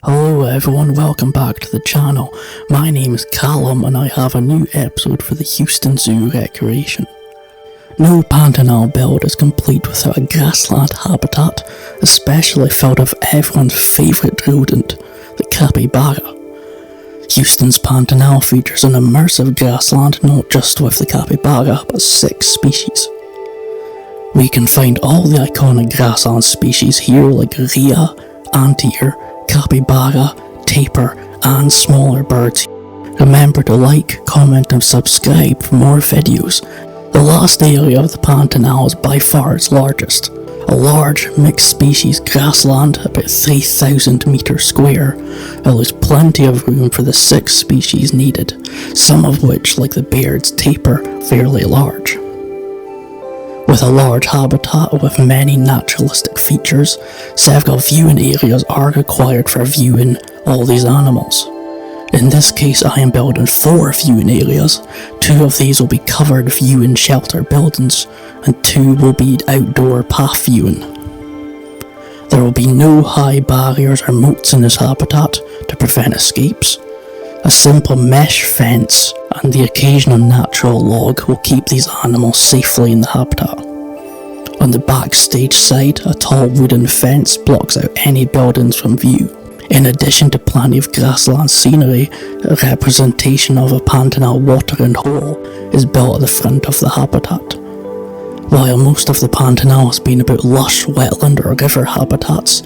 Hello everyone, welcome back to the channel. My name is Callum and I have a new episode for the Houston Zoo Recreation. No Pantanal build is complete without a grassland habitat, especially filled with everyone's favourite rodent, the capybara. Houston's Pantanal features an immersive grassland not just with the capybara, but 6 species. We can find all the iconic grassland species here like rhea, anteater, capybara, tapir, and smaller birds. Remember to like, comment and subscribe for more videos. The last area of the Pantanal is by far its largest. A large, mixed species grassland, about 3,000 metres square, allows plenty of room for the 6 species needed, some of which, like the baird's tapir, fairly large. With a large habitat with many naturalistic features, several viewing areas are required for viewing all these animals. In this case I am building 4 viewing areas. 2 of these will be covered viewing shelter buildings, and 2 will be outdoor path viewing. There will be no high barriers or moats in this habitat to prevent escapes. A simple mesh fence and the occasional natural log will keep these animals safely in the habitat. On the backstage side, a tall wooden fence blocks out any buildings from view. In addition to plenty of grassland scenery, a representation of a Pantanal watering hole is built at the front of the habitat. While most of the Pantanal has been about lush wetland or river habitats,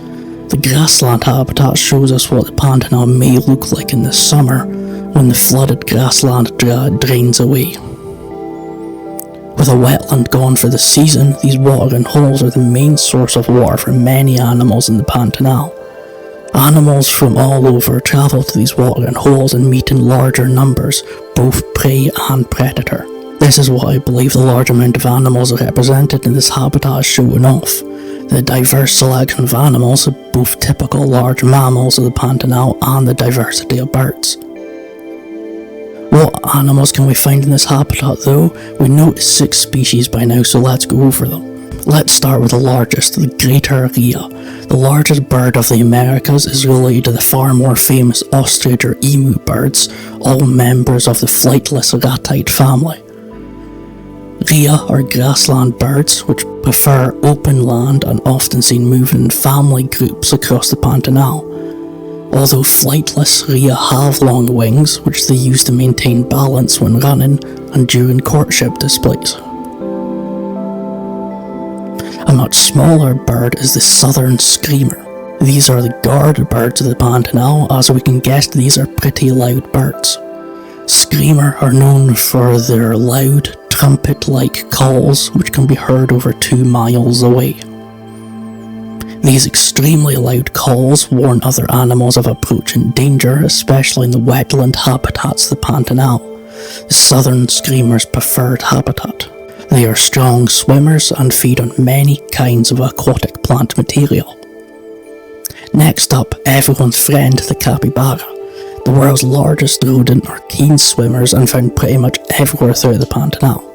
the grassland habitat shows us what the Pantanal may look like in the summer when the flooded grassland drains away. With a wetland gone for the season, these watering holes are the main source of water for many animals in the Pantanal. Animals from all over travel to these watering holes and meet in larger numbers, both prey and predator. This is what I believe the large amount of animals represented in this habitat is showing off. The diverse selection of animals, both typical large mammals of the Pantanal and the diversity of birds. What animals can we find in this habitat though? We know it's 6 species by now, so let's go over them. Let's start with the largest, the greater rhea. The largest bird of the Americas is related to the far more famous ostrich or emu birds, all members of the flightless ratite family. Rhea are grassland birds which prefer open land and often seen moving in family groups across the Pantanal. Although flightless, rhea have long wings which they use to maintain balance when running and during courtship displays. A much smaller bird is the southern screamer. These are the guard birds of the Pantanal, as we can guess these are pretty loud birds. Screamer are known for their loud, trumpet-like calls which can be heard over 2 miles away. These extremely loud calls warn other animals of approaching danger, especially in the wetland habitats of the Pantanal, the southern screamer's preferred habitat. They are strong swimmers and feed on many kinds of aquatic plant material. Next up, everyone's friend, the capybara. The world's largest rodent are keen swimmers and found pretty much everywhere throughout the Pantanal.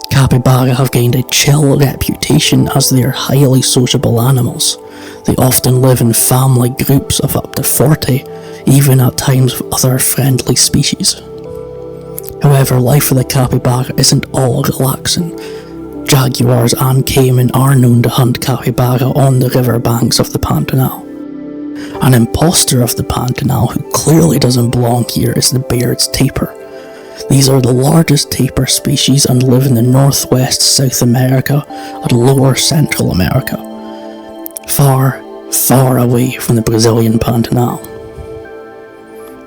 Capybara have gained a chill reputation as they are highly sociable animals. They often live in family groups of up to 40, even at times with other friendly species. However, life for the capybara isn't all relaxing. Jaguars and caiman are known to hunt capybara on the riverbanks of the Pantanal. An imposter of the Pantanal who clearly doesn't belong here is the baird's tapir. These are the largest tapir species and live in the northwest South America and lower Central America, far, far away from the Brazilian Pantanal.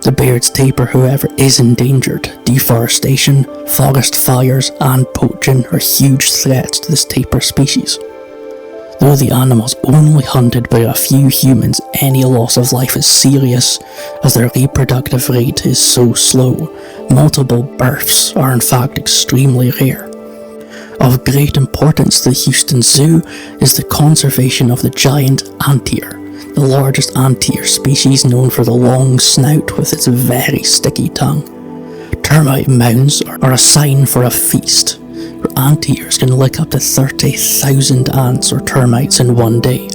The baird's tapir, however, is endangered. Deforestation, forest fires and poaching are huge threats to this tapir species. Though the animal is only hunted by a few humans, any loss of life is serious as their reproductive rate is so slow. Multiple births are in fact extremely rare. Of great importance to the Houston Zoo is the conservation of the giant anteater, the largest anteater species known for the long snout with its very sticky tongue. Termite mounds are a sign for a feast, where anteaters can lick up to 30,000 ants or termites in one day.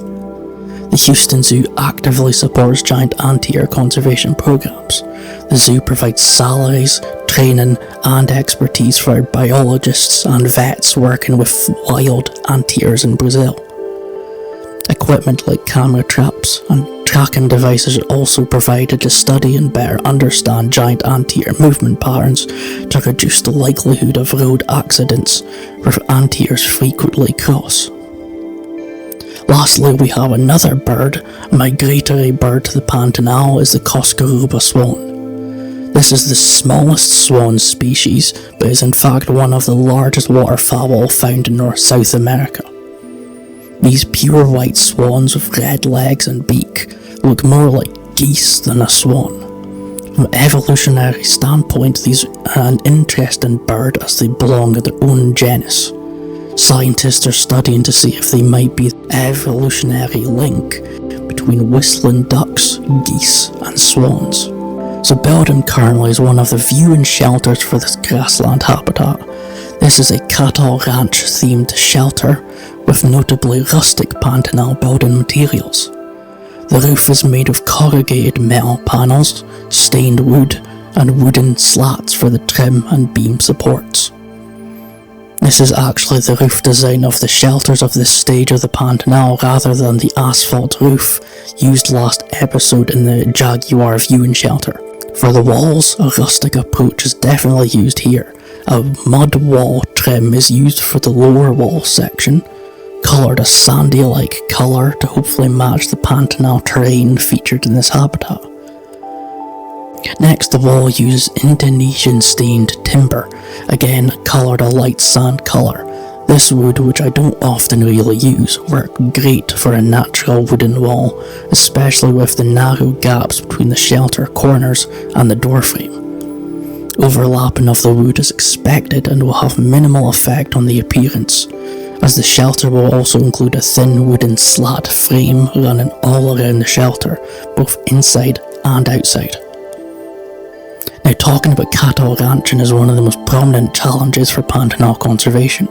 The Houston Zoo actively supports giant anteater conservation programs. The zoo provides salaries, training and expertise for biologists and vets working with wild anteaters in Brazil. Equipment like camera traps and tracking devices are also provided to study and better understand giant anteater movement patterns to reduce the likelihood of road accidents where anteaters frequently cross. Lastly, we have another bird, a migratory bird to the Pantanal is the coscobra swan. This is the smallest swan species, but is in fact one of the largest waterfowl found in South America. These pure white swans with red legs and beak look more like geese than a swan. From an evolutionary standpoint, these are an interesting bird as they belong to their own genus. Scientists are studying to see if they might be an evolutionary link between whistling ducks, geese and swans. So Belden currently is one of the viewing shelters for this grassland habitat. This is a cattle ranch themed shelter with notably rustic Pantanal building materials. The roof is made of corrugated metal panels, stained wood and wooden slats for the trim and beam supports. This is actually the roof design of the shelters of this stage of the Pantanal rather than the asphalt roof used last episode in the Jaguar viewing shelter. For the walls, a rustic approach is definitely used here. A mud wall trim is used for the lower wall section, coloured a sandy-like colour to hopefully match the Pantanal terrain featured in this habitat. Next, the wall uses Indonesian stained timber, again coloured a light sand colour. This wood, which I don't often really use, worked great for a natural wooden wall, especially with the narrow gaps between the shelter corners and the doorframe. Overlapping of the wood is expected and will have minimal effect on the appearance, as the shelter will also include a thin wooden slat frame running all around the shelter, both inside and outside. Now, talking about cattle ranching is one of the most prominent challenges for Pantanal conservation.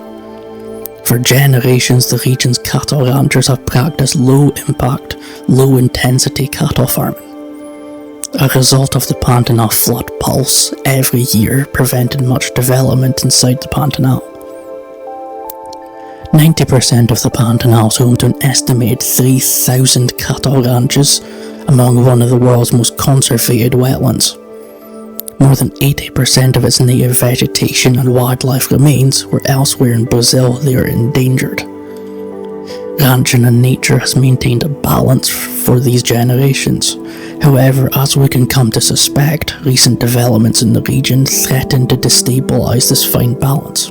For generations, the region's cattle ranchers have practiced low-impact, low-intensity cattle farming. A result of the Pantanal flood pulse every year prevented much development inside the Pantanal. 90% of the Pantanal is home to an estimated 3,000 cattle ranches, among one of the world's most conservated wetlands. More than 80% of its native vegetation and wildlife remains, where elsewhere in Brazil they are endangered. Ranching and nature has maintained a balance for these generations. However, as we can come to suspect, recent developments in the region threaten to destabilise this fine balance.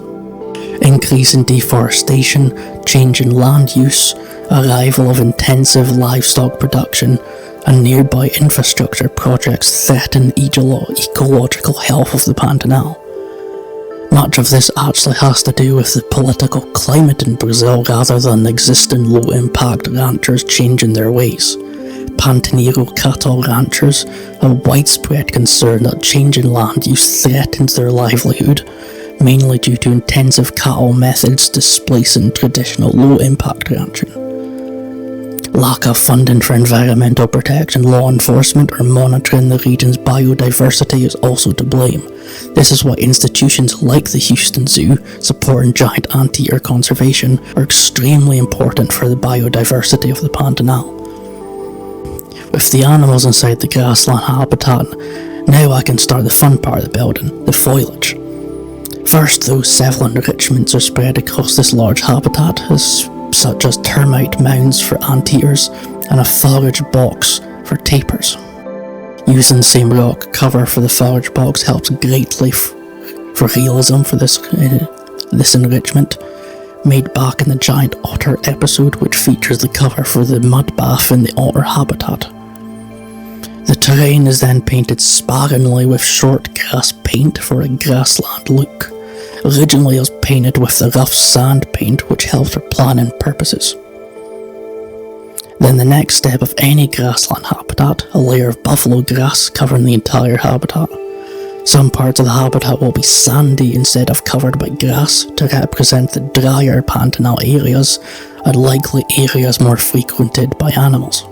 Increase in deforestation, change in land use, arrival of intensive livestock production, and nearby infrastructure projects threaten the ecological health of the Pantanal. Much of this actually has to do with the political climate in Brazil rather than existing low-impact ranchers changing their ways. Pantaneiro cattle ranchers have widespread concern that changing land use threatens their livelihood, mainly due to intensive cattle methods displacing traditional low-impact ranching. Lack of funding for environmental protection, law enforcement, or monitoring the region's biodiversity is also to blame. This is why institutions like the Houston Zoo, supporting giant anteater conservation, are extremely important for the biodiversity of the Pantanal. With the animals inside the grassland habitat, now I can start the fun part of the building, the foliage. First, though, several enrichments are spread across this large habitat, such as termite mounds for anteaters and a forage box for tapirs. Using the same rock cover for the forage box helps greatly for realism for this enrichment, made back in the giant otter episode, which features the cover for the mud bath in the otter habitat. The terrain is then painted sparingly with short grass paint for a grassland look. Originally it was painted with the rough sand paint, which helps for planning purposes. Then the next step of any grassland habitat, a layer of buffalo grass covering the entire habitat. Some parts of the habitat will be sandy instead of covered by grass to represent the drier Pantanal areas and likely areas more frequented by animals.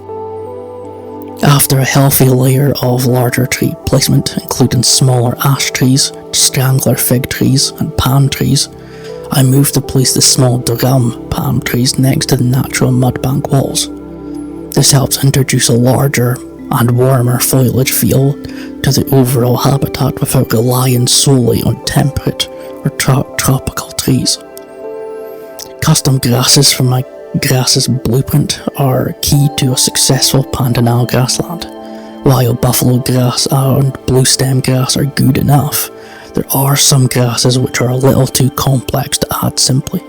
After a healthy layer of larger tree placement, including smaller ash trees, strangler fig trees, and palm trees, I moved to place the small drum palm trees next to the natural mudbank walls. This helps introduce a larger and warmer foliage feel to the overall habitat without relying solely on temperate or tropical trees. Custom grasses from my grasses blueprint are key to a successful Pantanal grassland. While buffalo grass and blue stem grass are good enough, there are some grasses which are a little too complex to add simply.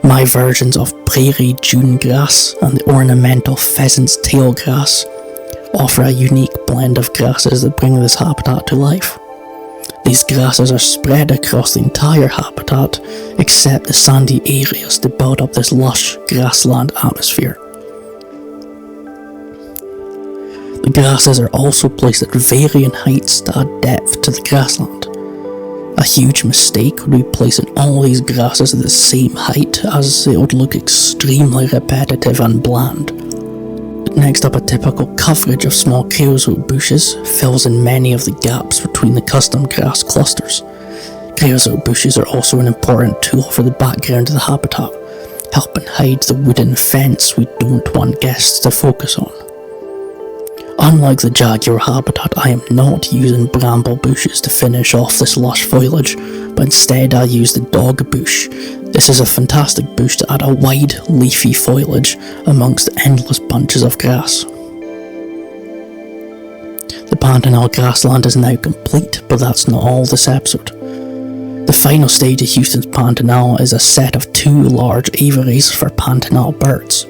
My versions of prairie dune grass and the ornamental pheasant's tail grass offer a unique blend of grasses that bring this habitat to life. These grasses are spread across the entire habitat except the sandy areas to build up this lush grassland atmosphere. The grasses are also placed at varying heights to add depth to the grassland. A huge mistake would be placing all these grasses at the same height, as it would look extremely repetitive and bland. Next up, a typical coverage of small creosote bushes fills in many of the gaps between the custom grass clusters. Creosote bushes are also an important tool for the background of the habitat, helping hide the wooden fence we don't want guests to focus on. Unlike the jaguar habitat, I am not using bramble bushes to finish off this lush foliage, but instead I use the dog bush. This is a fantastic bush to add a wide, leafy foliage amongst the endless bunches of grass. The Pantanal grassland is now complete, but that's not all this episode. The final stage of Houston's Pantanal is a set of 2 large aviaries for Pantanal birds.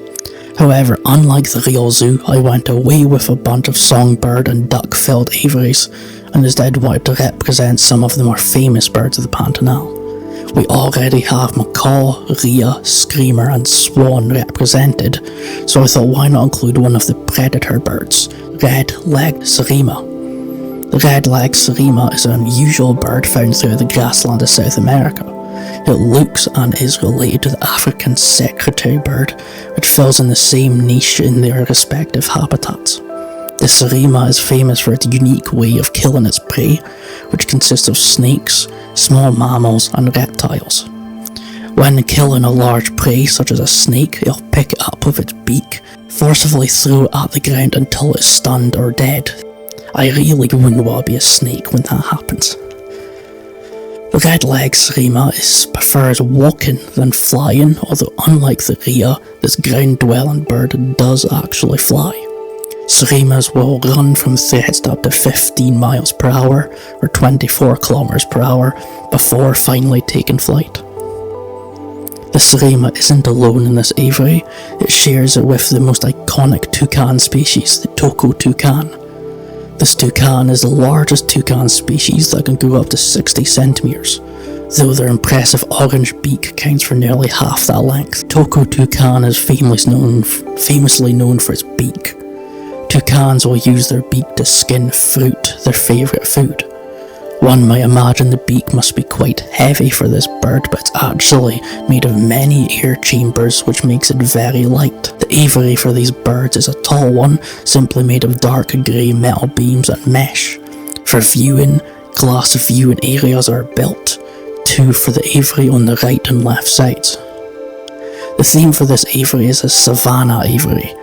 However, unlike the real zoo, I went away with a bunch of songbird and duck-filled aviaries, and instead wanted to represent some of the more famous birds of the Pantanal. We already have macaw, rhea, screamer and swan represented, so I thought why not include one of the predator birds, red-legged Seriema. The red-legged Seriema is an unusual bird found through the grassland of South America. It looks and is related to the African secretary bird, which fills in the same niche in their respective habitats. The Seriema is famous for its unique way of killing its prey, which consists of snakes, small mammals and reptiles. When killing a large prey such as a snake, it'll pick it up with its beak, forcibly throw it at the ground until it's stunned or dead. I really wouldn't want to be a snake when that happens. The red-legged Seriema prefers walking than flying, although unlike the rhea, this ground-dwelling bird does actually fly. Seriemas will run from threats to up to 15 miles per hour or 24 kilometers per hour before finally taking flight. The Seriema isn't alone in this aviary, it shares it with the most iconic toucan species, the Toco Toucan. This toucan is the largest toucan species that can grow up to 60 centimeters, though their impressive orange beak accounts for nearly half that length. Toco Toucan is famously known for its beak. Toucans will use their beak to skin fruit, their favourite food. One might imagine the beak must be quite heavy for this bird, but it's actually made of many air chambers, which makes it very light. The aviary for these birds is a tall one, simply made of dark grey metal beams and mesh. For viewing, glass viewing areas are built, 2 for the aviary on the right and left sides. The theme for this aviary is a savanna aviary.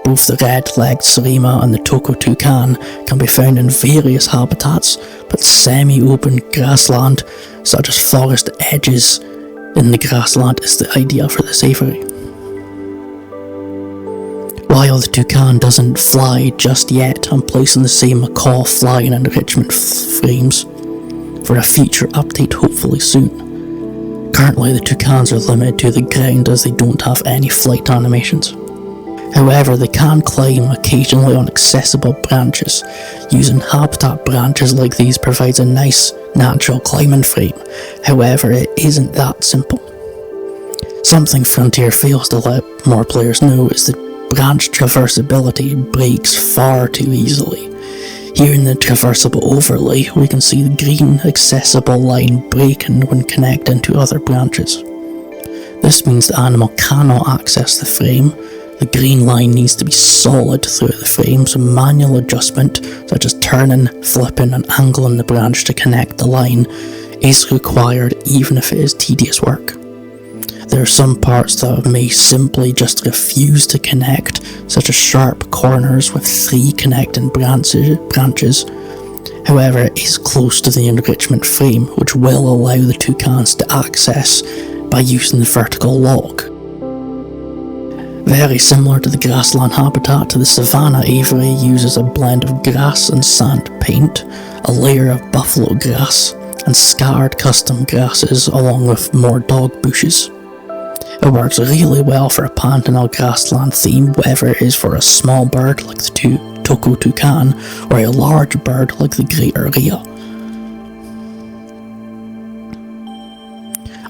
Both the red-legged Seriema and the Toco Toucan can be found in various habitats, but semi-open grassland, such as forest edges in the grassland, is the idea for this aviary. While the toucan doesn't fly just yet, I'm placing the same macaw flying enrichment frames for a future update hopefully soon. Currently the toucans are limited to the ground as they don't have any flight animations. However, they can climb occasionally on accessible branches. Using habitat branches like these provides a nice, natural climbing frame. However, it isn't that simple. Something Frontier fails to let more players know is that branch traversability breaks far too easily. Here in the traversable overlay, we can see the green accessible line breaking when connecting to other branches. This means the animal cannot access the frame. The green line needs to be solid throughout the frame, so manual adjustment, such as turning, flipping and angling the branch to connect the line, is required even if it is tedious work. There are some parts that may simply just refuse to connect, such as sharp corners with 3 connecting branches. However, it is close to the enrichment frame, which will allow the toucans to access by using the vertical lock. Very similar to the grassland habitat, the savanna aviary uses a blend of grass and sand paint, a layer of buffalo grass, and scattered custom grasses along with more dog bushes. It works really well for a Pantanal grassland theme, whether it is for a small bird like the Toco Toucan or a large bird like the greater rhea.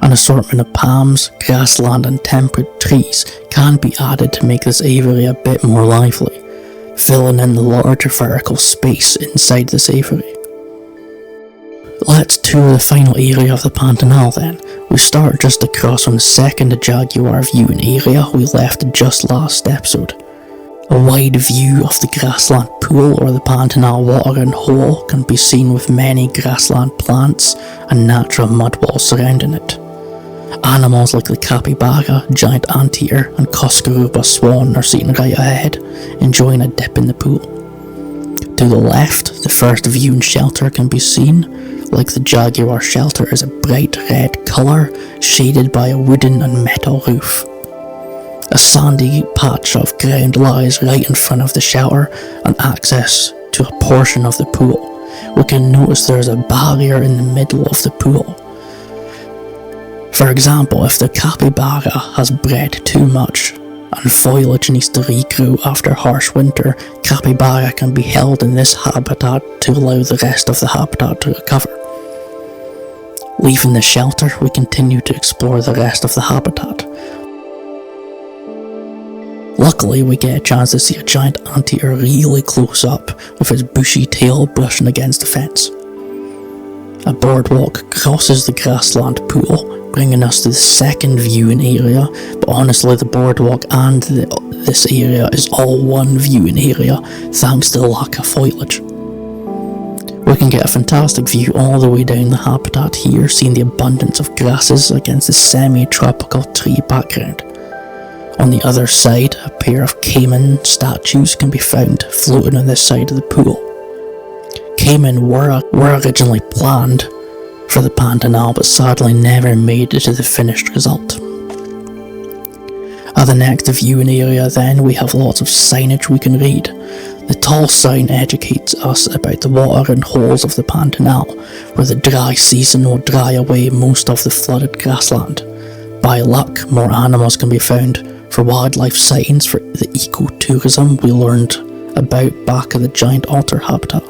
An assortment of palms, grassland and temperate trees can be added to make this aviary a bit more lively, filling in the larger vertical space inside this aviary. Let's tour the final area of the Pantanal then. We start just across from the second jaguar viewing area we left just last episode. A wide view of the grassland pool or the Pantanal watering hole can be seen with many grassland plants and natural mud walls surrounding it. Animals like the capybara, giant anteater and coscobra swan are seen right ahead, enjoying a dip in the pool. To the left, the first viewing shelter can be seen. Like the jaguar shelter is a bright red colour, shaded by a wooden and metal roof. A sandy patch of ground lies right in front of the shelter and access to a portion of the pool. We can notice there is a barrier in the middle of the pool. For example, if the capybara has bred too much and foliage needs to regrow after harsh winter, capybara can be held in this habitat to allow the rest of the habitat to recover. Leaving the shelter, we continue to explore the rest of the habitat. Luckily, we get a chance to see a giant anteater really close up, with its bushy tail brushing against the fence. A boardwalk crosses the grassland pool, bringing us to the second viewing area, but honestly the boardwalk and this area is all one viewing area thanks to the lack of foliage. We can get a fantastic view all the way down the habitat here, seeing the abundance of grasses against the semi-tropical tree background. On the other side, a pair of caiman statues can be found floating on this side of the pool. Caiman were originally planned for the Pantanal, but sadly never made it to the finished result. At the next viewing area then, we have lots of signage we can read. The tall sign educates us about the watering holes of the Pantanal, where the dry season will dry away most of the flooded grassland. By luck, more animals can be found. For wildlife sightings for the ecotourism we learned about back at the giant otter habitat.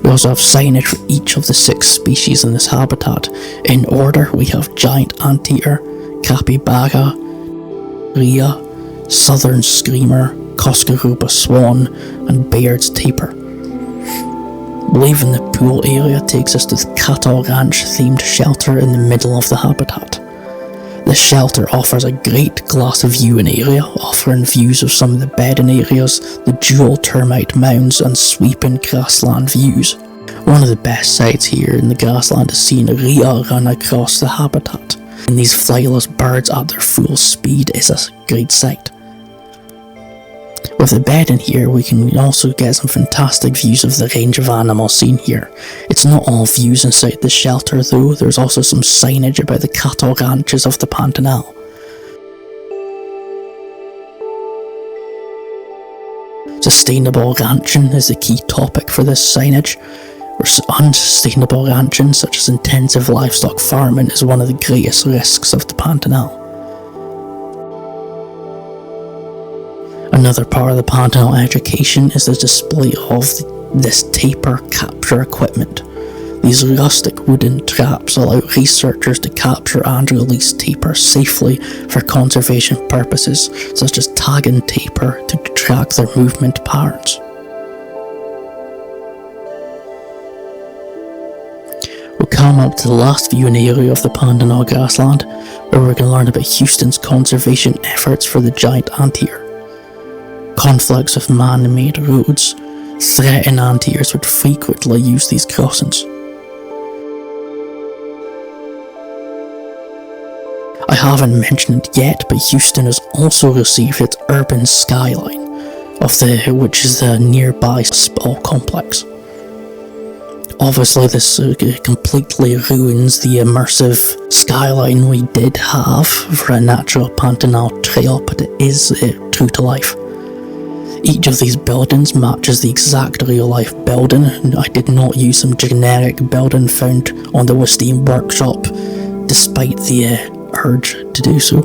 We also have signage for each of the 6 species in this habitat. In order, we have giant anteater, capybara, rhea, southern screamer, coscobra swan, and baird's tapir. Leaving the pool area takes us to the cattle ranch themed shelter in the middle of the habitat. This shelter offers a great glass viewing area, offering views of some of the bedding areas, the dual termite mounds and sweeping grassland views. One of the best sights here in the grassland is seeing a rhea run across the habitat, and these flightless birds at their full speed is a great sight. With the bedding here, we can also get some fantastic views of the range of animals seen here. It's not all views inside the shelter though, there's also some signage about the cattle ranches of the Pantanal. Sustainable ranching is the key topic for this signage. Unsustainable ranching, such as intensive livestock farming, is one of the greatest risks of the Pantanal. Another part of the Pantanal education is the display of this tapir capture equipment. These rustic wooden traps allow researchers to capture and release tapir safely for conservation purposes, such as tagging tapir to track their movement patterns. We'll come up to the last viewing area of the Pantanal grassland, where we're going to learn about Houston's conservation efforts for the giant anteater. Conflicts with man-made roads threaten anteaters would frequently use these crossings. I haven't mentioned it yet, but Houston has also received its urban skyline, which is the nearby spa complex. Obviously, this completely ruins the immersive skyline we did have for a natural Pantanal trail, but it is true to life. Each of these buildings matches the exact real-life building, and I did not use some generic building found on the Steam workshop, despite the urge to do so.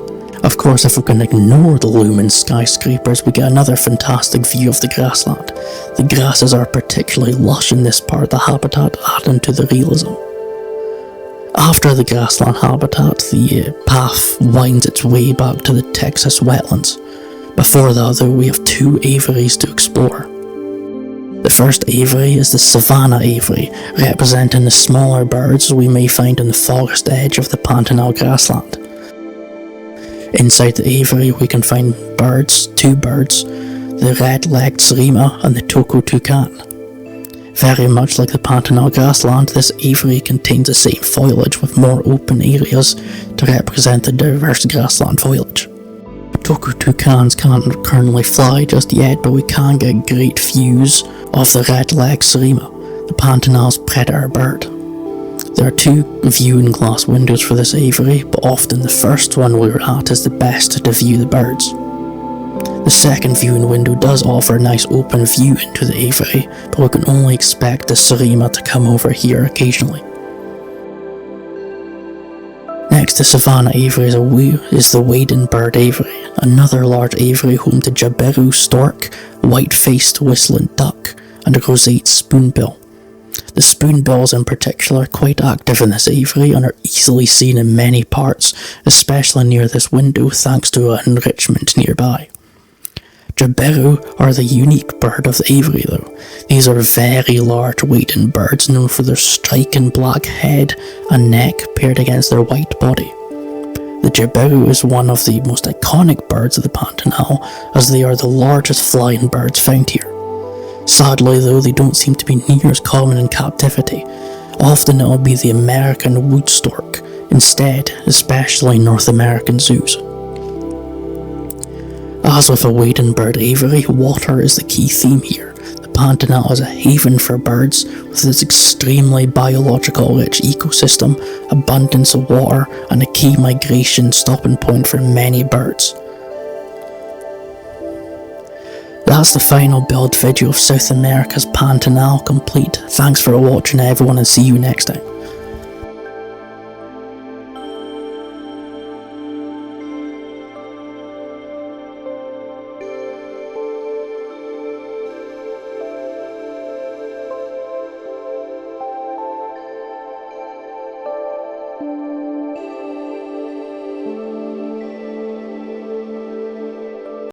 Of course, if we can ignore the looming skyscrapers, we get another fantastic view of the grassland. The grasses are particularly lush in this part of the habitat, adding to the realism. After the grassland habitat, the path winds its way back to the Texas wetlands. Before that, though, we have two aviaries to explore. The first aviary is the savanna aviary, representing the smaller birds we may find on the forest edge of the Pantanal grassland. Inside the aviary we can find two birds, the red-legged Seriema and the Toco Toucan. Very much like the Pantanal grassland, this aviary contains the same foliage with more open areas to represent the diverse grassland foliage. Toco Toucans can't currently fly just yet, but we can get great views of the red-legged Seriema, the Pantanal's predator bird. There are two viewing glass windows for this aviary, but often the first one we're at is the best to view the birds. The second viewing window does offer a nice open view into the aviary, but we can only expect the Seriema to come over here occasionally. Next to Savannah Aviary is the wading bird aviary, another large aviary home to jabiru stork, white-faced whistling duck, and a roseate spoonbill. The spoonbills in particular are quite active in this aviary and are easily seen in many parts, especially near this window thanks to an enrichment nearby. Jabiru are the unique bird of the aviary though. These are very large wading birds known for their striking black head and neck paired against their white body. The jabiru is one of the most iconic birds of the Pantanal, as they are the largest flying birds found here. Sadly though, they don't seem to be near as common in captivity. Often it will be the American wood stork instead, especially in North American zoos. As with a wading bird aviary, water is the key theme here. The Pantanal is a haven for birds with its extremely biological rich ecosystem, abundance of water, and a key migration stopping point for many birds. That's the final build video of South America's Pantanal complete. Thanks for watching everyone and see you next time.